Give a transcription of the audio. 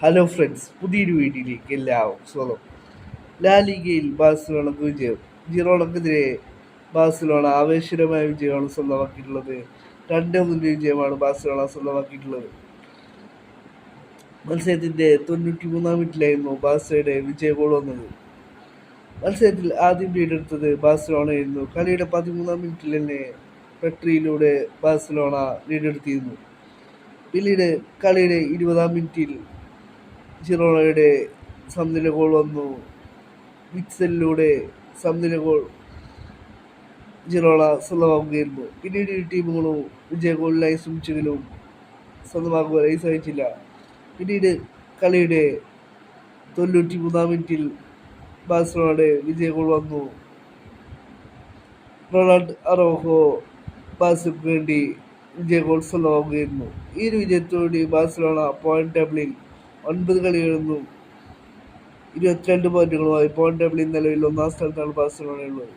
Hello friends, പുതിയൊരു വീഡിയോയിലേക്ക് എല്ലാവർക്കും സ്വാഗതം. ലാലിഗയിൽ ബാഴ്സലോണക്ക് വിജയം. ജിറോണക്കെതിരെ ബാഴ്സലോണ ആവേശകരമായ വിജയമാണ് സ്വന്തമാക്കിയിട്ടുള്ളത്. 2-1 വിജയമാണ് ബാഴ്സലോണ സ്വന്തമാക്കിയിട്ടുള്ളത്. മത്സരത്തിന്റെ 93-ാം മിനിറ്റിലായിരുന്നു ബാഴ്സയുടെ വിജയ ഗോൾ വന്നത്. മത്സരത്തിൽ ആദ്യം ലീഡെടുത്തത് ബാഴ്സലോണയായിരുന്നു. കളിയുടെ 13-ാം മിനിറ്റിൽ തന്നെ പെട്രിയിലൂടെ ബാഴ്സലോണ ലീഡെടുത്തിരുന്നു. പിന്നീട് കളിയുടെ 20-ാം മിനിറ്റിൽ ജിറോണയുടെ സമനില ഗോൾ വന്നു. വിറ്റ്സലിലൂടെ സമനില ഗോൾ ജിറോണ സ്വന്തമാക്കുകയായിരുന്നു. പിന്നീട് ഇരു ടീമുകളും വിജയ ഗോളിനായി ശ്രമിച്ചെങ്കിലും സ്വന്തമാക്കുവാനായി സാധിച്ചില്ല. പിന്നീട് കളിയുടെ 93-ാം മിനിറ്റിൽ ബാഴ്സലോണയുടെ വിജയ ഗോൾ വന്നു. റൊണാൾഡ് അറോഹോ ബാഴ്സയ്ക്ക് വേണ്ടി വിജയ ഗോൾ സ്വന്തമാക്കുകയായിരുന്നു. ഈ ഒരു വിജയത്തോടെ ബാഴ്സലോണ പോയിന്റ് ടേബിളിൽ 9 കളികളിൽ നിന്നും 22 പോയിന്റുകളുമായി പോയിന്റ് ടേബിളിൽ നിലവിൽ 1-ാം സ്ഥാനത്താണ് ബാഴ്സലോണ ഉള്ളത്.